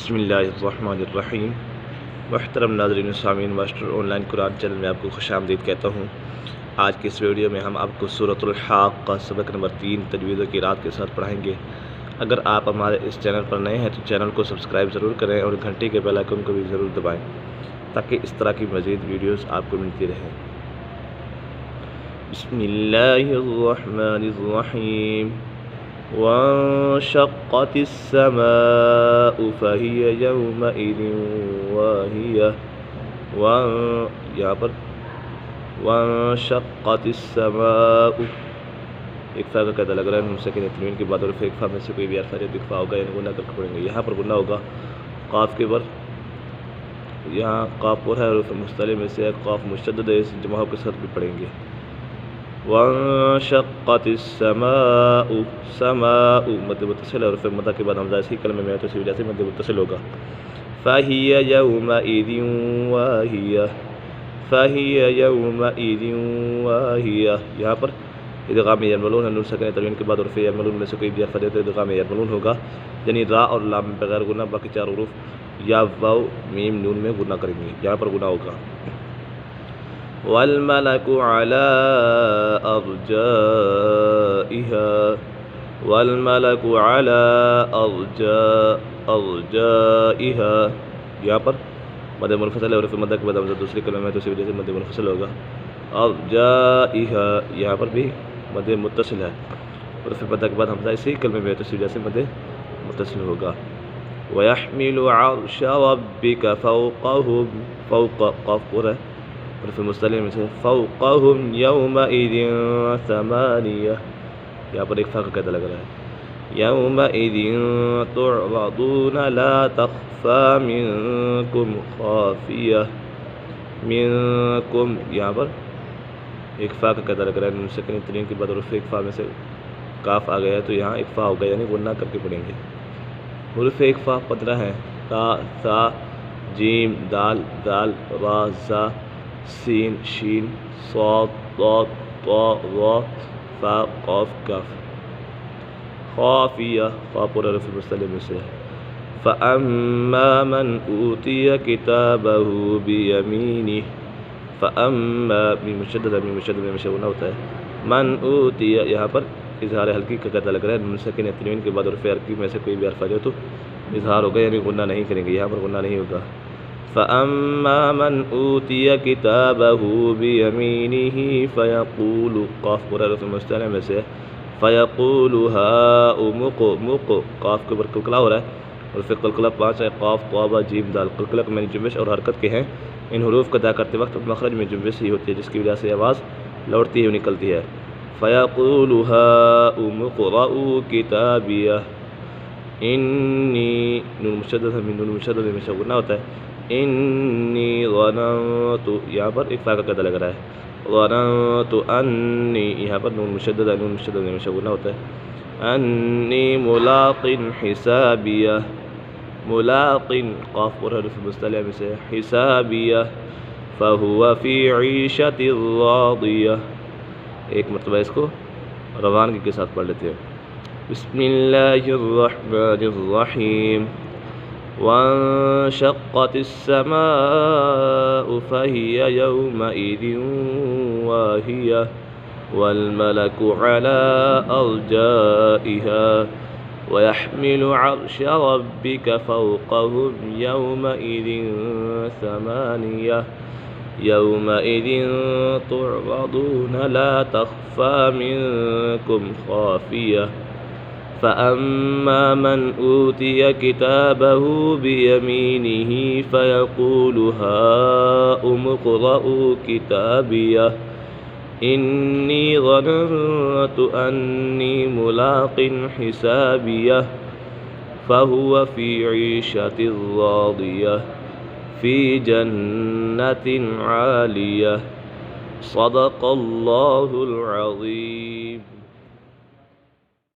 بسم اللہ الرحمن الرحیم۔ محترم ناظرین و سامعین، master on line Quran channel میں آپ کو خوش آمدید کہتا ہوں۔ آج کی اس ویڈیو میں ہم آپ کو سورۃ الحاقہ کا سبق نمبر 3 تجوید و قراءت کے ساتھ پڑھائیں گے۔ اگر آپ ہمارے اس چینل پر نئے ہیں تو چینل کو سبسکرائب ضرور کریں اور گھنٹی کے بیل آئیکن کو بھی ضرور دبائیں تاکہ اس طرح کی مزید ویڈیوز آپ کو ملتی رہیں۔ بسم اللہ الرحمن الرحیم۔ وانشقت السماء فهي يومئذ واهية یہاں پر وانشقت السماء ایک فا کا قاعدہ لگ رہا ہے، ہم سکین تنوین کے بعد اور ایک فا میں سے کوئی بھی حرف ہے دکھا ہوگا، یعنی گنہ کر کے پڑھیں گے۔ یہاں پر گنہ ہوگا قاف کے بر، یہاں قاف پر ہے اور مستعلی میں سے قاف مشدد ہے، اس جماعوں کے ساتھ بھی پڑھیں گے۔ وانشقت السماء، سماء مد متصل ہے اور پھر مدہ کے بعد حمزہ اسی کلمے میں ہے تو اسی وجہ سے مد متصل ہوگا۔ فَهِيَ يَوْمَئِذٍ وَاهِيَةٌ، فَهِيَ يَوْمَئِذٍ وَاهِيَةٌ، یہاں پر ادغام یرملون ہے، نون ساکن تنوین کے بعد اور پھر یرملون میں سے کوئی بھی حرف ہے تو ادغام یرملون ہوگا، یعنی را اور لام بغیر گنہ، باقی چار حروف یا واو میم نون میں گنہ کریں گے، یہاں پر گنہ ہوگا۔ والملك على أرجائها، والملك على أرجائها، یہاں پر مد منفصل ہے اور پھر مدہ کے بعد ہمزہ دوسری کلمہ ہے تو اسی وجہ سے مد منفصل ہوگا۔ أرجائها، یہاں پر بھی مد متصل ہے اور پھر مدہ کے بعد حمزہ اسی کلمے میں ہے تو اسی وجہ سے مد متصل ہوگا۔ ويحمل عرش ربك فوقهم، فوق قاف پر ہے اور پھر مستعلی میں سے فوقهم یومئذ ثمانیہ، یہاں پر ایک فا کا قاعدہ لگ رہا ہے۔ یومئذ تعرضون لا تخفى منکم خافیہ، منکم یہاں پر ایک فا کا قاعدہ لگ رہا ہے، نون ساکن تنوین کے بعد اور پھر ایک فا میں سے کاف آ گیا ہے تو یہاں ایک فا ہوگا، یعنی غنہ کر کے پڑھیں گے۔ حروف ایک فا 15 ہیں، تا، ثا، جیم، دال، دال، را، زا، سین، شین، صاد، ضاد، طا، ظا، فا، قاف، کاف۔ خافیہ، خا پر حرف مستعلی میں سے ہے۔ فَأَمَّا مَنْ أُوتِيَ كِتَابَهُ بِيَمِينِهِ، فَأَمَّا میم مشدد ہے، میم مشدد میں غنہ ہوتا ہے۔ من اوتیہ، یہاں پر اظہار حلقی کا قاعدہ لگ رہا ہے، نون ساکن تنوین کے بعد اور پھر حلقی میں سے کوئی بھی حرف آ جائے تو اظہار ہوگا، یعنی غنہ نہیں کریں گے، یہاں پر غنہ نہیں ہوگا۔ فَأَمَّا مَنْ أُوتِيَ كِتَابَهُ بِيَمِينِهِ فَيَقُولُ، قاف پر حرف مستعلی میں سے فَيَقُولُ هَاؤُمُ اقْرَءُ، قاف کے اوپر قلقلہ ہو رہا ہے اور پھر قلقلہ 5 ہے، قاف، طا، با، جیم، دال۔ قلقلہ میں جنبش اور حرکت کے ہیں، ان حروف کو ادا کرتے وقت مخرج میں جنبش ہی ہوتی ہے جس کی وجہ سے آواز لوٹتی ہوئی نکلتی ہے۔ فَيَقُولُ هَاؤُمُ اقْرَءُوا كِتَابِيَهْ إِنِّي، نون مشدد ہے، نون مشدد میں سے غنہ ہوتا ہے۔ إِنِّي ظَنَنْتُ، یہاں پر ایک فا کا قاعدہ لگ رہا ہے۔ ظَنَنْتُ أَنِّي، یہاں پر نون مشدد ہے، نون مشدد میں سے غنہ ہوتا ہے۔ أَنِّي مُلَاقٍ حِسَابِيَهْ، مُلَاقٍ قاف پر حرف مستعلی میں سے حسابیہ، فَهُوَ فِي عِيشَةٍ رَاضِيَةٍ، ایک مرتبہ اس کو روانگی کے ساتھ پڑھ لیتے ہیں۔ بسم اللہ الرحمن الرحیم۔ وانشقت السماء فهي يومئذ واهية والملك على أرجائها ويحمل عرش ربك فوقهم يومئذ ثمانية، يومئذ تعرضون لا تخفى منكم خافية، فأما من أوتي كتابه بيمينه فيقول هاؤم اقْرَءُوا كِتَابِيَهْ إِنِّي ظَنَنْتُ أَنِّي مُلَاقٍ حِسَابِيَهْ فَهُوَ فِي عِيشَةٍ رَاضِيَةٍ فِي جَنَّةٍ عَالِيَةٍ۔ صدق اللہ العظیم۔